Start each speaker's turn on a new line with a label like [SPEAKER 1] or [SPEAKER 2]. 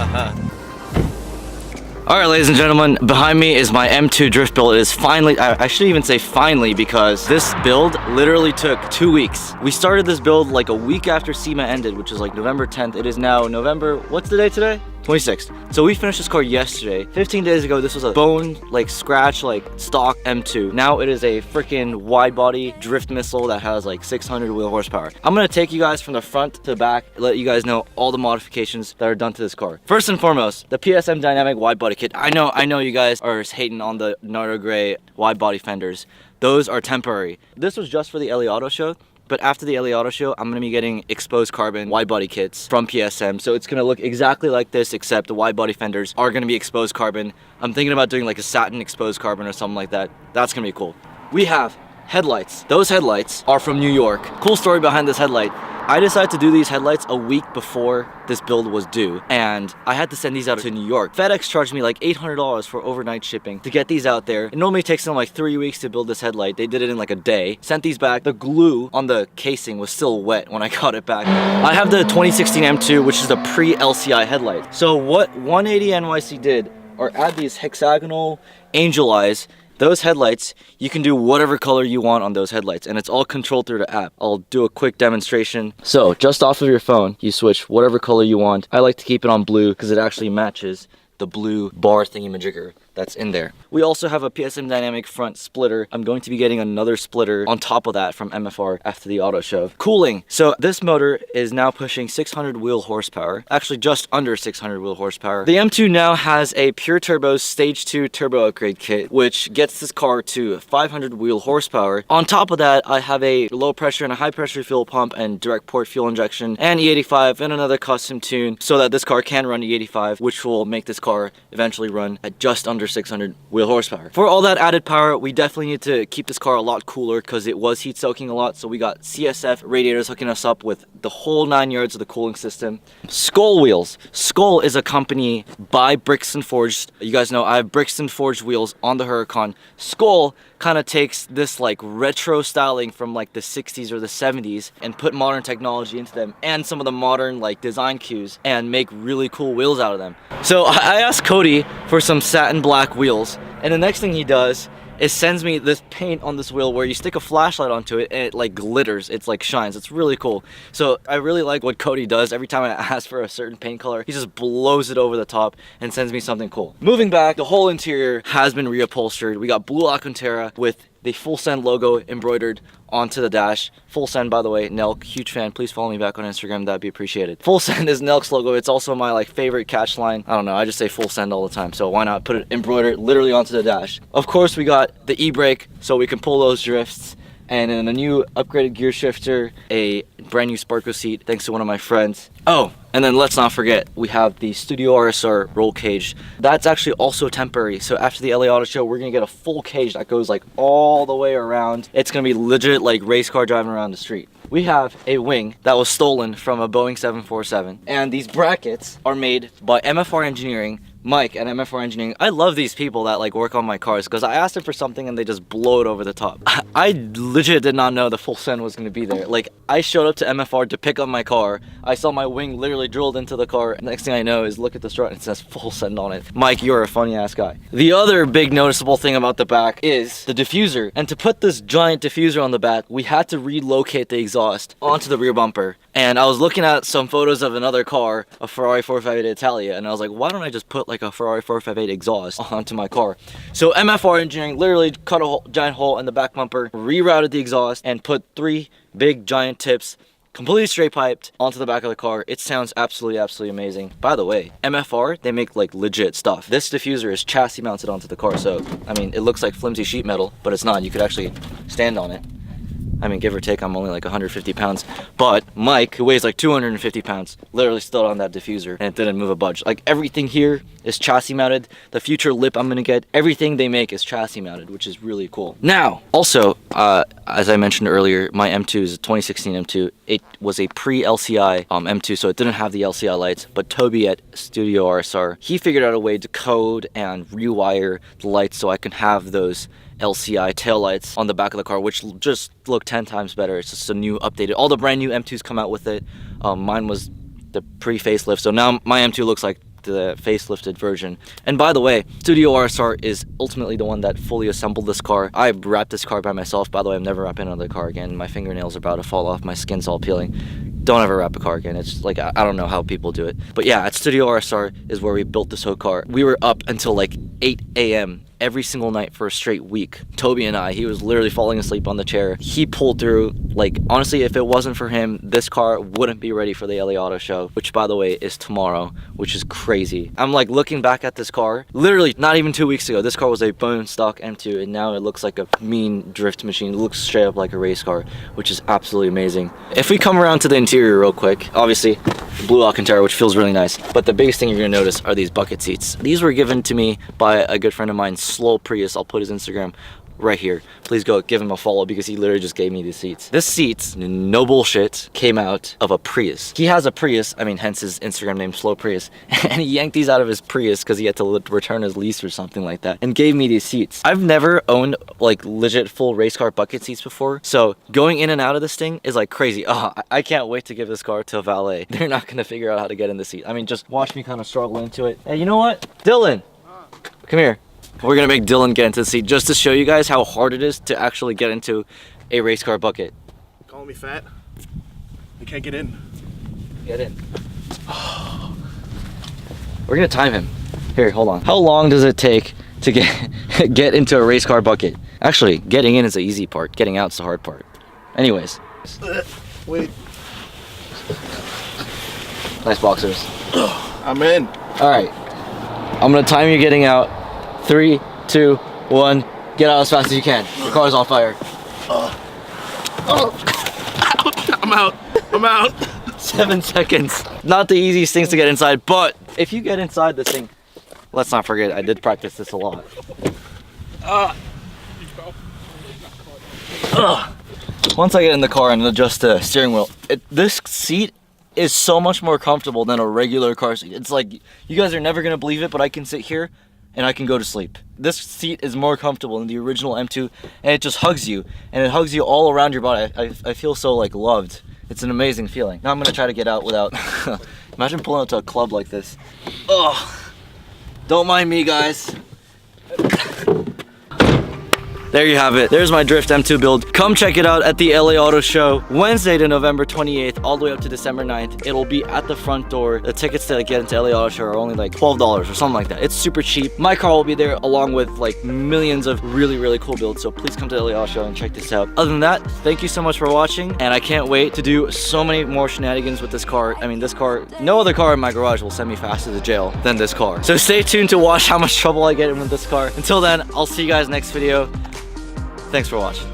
[SPEAKER 1] Alright, ladies and gentlemen, behind me is my M2 Drift build. It is finally, I shouldn't even say finally, because this build literally took 2 weeks. We started this build like a week after SEMA ended, which is like November 10th. It is now November, what's the day today? 26th. So we finished this car yesterday. 15 days ago, this was a bone, like scratch, like stock M2. Now it is a freaking wide body drift missile that has like 600 wheel horsepower. I'm gonna take you guys from the front to the back, let you guys know all the modifications that are done to this car. First and foremost, the PSM Dynamic wide body kit. I know you guys are hating on the Nardo Gray wide body fenders. Those are temporary. This was just for the LA Auto Show. But after the LA Auto Show, I'm gonna be getting exposed carbon wide body kits from PSM. So it's gonna look exactly like this, except the wide body fenders are gonna be exposed carbon. I'm thinking about doing like a satin exposed carbon or something like that. That's gonna be cool. We have headlights. Those headlights are from New York. Cool story behind this headlight. I decided to do these headlights a week before this build was due, and I had to send these out to New York. FedEx charged me like $800 for overnight shipping to get these out there. It normally takes them like 3 weeks to build this headlight. They did it in like a day. Sent these back. The glue on the casing was still wet when I got it back. I have the 2016 M2, which is the pre-LCI headlight. So what 180 NYC did are add these hexagonal angel eyes. Those headlights, you can do whatever color you want on those headlights, and it's all controlled through the app. I'll do a quick demonstration. So just off of your phone, you switch whatever color you want. I like to keep it on blue because it actually matches the blue bar thingy-majigger that's in there. We also have a PSM Dynamic front splitter. I'm going to be getting another splitter on top of that from MFR after the auto show. Cooling. So this motor is now pushing 600 wheel horsepower, actually just under 600 wheel horsepower. The M2 now has a Pure Turbo Stage 2 turbo upgrade kit, which gets this car to 500 wheel horsepower. On top of that, I have a low pressure and a high pressure fuel pump and direct port fuel injection and E85 and another custom tune so that this car can run E85, which will make this car eventually run at just under 600 wheel horsepower. For all that added power, we definitely need to keep this car a lot cooler because it was heat soaking a lot. So we got CSF radiators hooking us up with the whole 9 yards of the cooling system. Skull wheels. Skull is a company by Brixton Forged. You guys know I have Brixton Forged wheels on the Huracan. Skull kind of takes this like retro styling from like the 60s or the 70s and put modern technology into them and some of the modern like design cues and make really cool wheels out of them. So I asked Cody for some satin black wheels, and the next thing he does is sends me this paint on this wheel where you stick a flashlight onto it and it like glitters, it's like shines. It's really cool. So I really like what Cody does. Every time I ask for a certain paint color, he just blows it over the top and sends me something cool. Moving back, the whole interior has been reupholstered. We got blue Alcantara with the Full Send logo embroidered onto the dash. Full Send, by the way, Nelk, huge fan. Please follow me back on Instagram, that'd be appreciated. Full Send is Nelk's logo. It's also my like favorite catch line. I don't know, I just say Full Send all the time, so why not put it embroidered literally onto the dash. Of course, we got the e-brake so we can pull those drifts, and in a new upgraded gear shifter, a brand new Sparko seat thanks to one of my friends. Oh, and then let's not forget, we have the Studio RSR roll cage. That's actually also temporary. So after the LA Auto Show, we're gonna get a full cage that goes like all the way around. It's gonna be legit like race car driving around the street. We have a wing that was stolen from a Boeing 747. And these brackets are made by MFR Engineering, Mike at MFR Engineering. I love these people that like work on my cars because I asked them for something and they just blow it over the top. I legit did not know the Full Send was gonna be there. Like, I showed up to MFR to pick up my car. I saw my wing literally drilled into the car. And next thing I know is look at the strut and it says Full Send on it. Mike, you're a funny ass guy. The other big noticeable thing about the back is the diffuser. And to put this giant diffuser on the back, we had to relocate the exhaust onto the rear bumper. And I was looking at some photos of another car, a Ferrari 458 Italia, and I was like, why don't I just put like a Ferrari 458 exhaust onto my car? So MFR Engineering literally cut a giant hole in the back bumper, rerouted the exhaust, and put 3 big giant tips, completely straight piped, onto the back of the car. It sounds absolutely amazing. By the way, MFR, they make like legit stuff. This diffuser is chassis mounted onto the car, so I mean, it looks like flimsy sheet metal, but it's not. You could actually stand on it. I mean, give or take, I'm only like 150 pounds. But Mike, who weighs like 250 pounds, literally stood on that diffuser and it didn't move a budge. Like, everything here is chassis mounted. The future lip I'm gonna get, everything they make is chassis mounted, which is really cool. Now, also, as I mentioned earlier, my M2 is a 2016 M2. It was a pre-LCI M2, so it didn't have the LCI lights. But Toby at Studio RSR, he figured out a way to code and rewire the lights so I can have those LCI taillights on the back of the car, which just look 10 times better. It's just a new updated. All the brand new M2s come out with it. Mine was the pre-facelift, so now my M2 looks like the facelifted version. And by the way, Studio RSR is ultimately the one that fully assembled this car. I wrapped this car by myself. By the way, I'm never wrapping another car again. My fingernails are about to fall off. My skin's all peeling. Don't ever wrap a car again. It's like, I don't know how people do it. But yeah, at Studio RSR is where we built this whole car. We were up until like 8 a.m. every single night for a straight week. Toby and I, he was literally falling asleep on the chair. He pulled through. Like, honestly, if it wasn't for him, this car wouldn't be ready for the LA Auto Show, which by the way is tomorrow, which is crazy. I'm like looking back at this car, literally not even 2 weeks ago, this car was a bone stock M2 and now it looks like a mean drift machine. It looks straight up like a race car, which is absolutely amazing. If we come around to the interior real quick, obviously blue Alcantara, which feels really nice, but the biggest thing you're gonna notice are these bucket seats. These were given to me by a good friend of mine, Slow Prius. I'll put his Instagram right here. Please go give him a follow because he literally just gave me these seats. This seats, no bullshit, came out of a Prius. He has a Prius, I mean, hence his Instagram name, Slow Prius, and he yanked these out of his Prius because he had to return his lease or something like that, and gave me these seats. I've never owned like legit full race car bucket seats before, so going in and out of this thing is like crazy. Oh, I can't wait to give this car to a valet. They're not gonna figure out how to get in the seat. I mean, just watch me kind of struggle into it. Hey, you know what? Dylan, come here. We're gonna make Dylan get into the seat just to show you guys how hard it is to actually get into a race car bucket.
[SPEAKER 2] Calling me fat? I can't get in.
[SPEAKER 1] Get in. We're gonna time him. Here, hold on. How long does it take to get into a race car bucket? Actually, getting in is the easy part. Getting out's the hard part. Anyways.
[SPEAKER 2] Wait.
[SPEAKER 1] Nice boxers.
[SPEAKER 2] I'm in.
[SPEAKER 1] All right. I'm gonna time you getting out. 3, 2, 1. Get out as fast as you can. Your car's on fire.
[SPEAKER 2] I'm out. I'm out.
[SPEAKER 1] 7 seconds. Not the easiest things to get inside, but if you get inside this thing, let's not forget, I did practice this a lot. Once I get in the car and adjust the steering wheel, this seat is so much more comfortable than a regular car seat. It's like, you guys are never gonna believe it, but I can sit here and I can go to sleep. This seat is more comfortable than the original M2, and it just hugs you, and it hugs you all around your body. I feel so like loved. It's an amazing feeling. Now I'm gonna try to get out without, imagine pulling out to a club like this. Oh, don't mind me, guys. There you have it. There's my Drift M2 build. Come check it out at the LA Auto Show, Wednesday to November 28th, all the way up to December 9th. It'll be at the front door. The tickets to get into LA Auto Show are only like $12 or something like that. It's super cheap. My car will be there along with like millions of really, really cool builds. So please come to LA Auto Show and check this out. Other than that, thank you so much for watching. And I can't wait to do so many more shenanigans with this car. I mean, this car, no other car in my garage will send me faster to jail than this car. So stay tuned to watch how much trouble I get in with this car. Until then, I'll see you guys next video. Thanks for watching.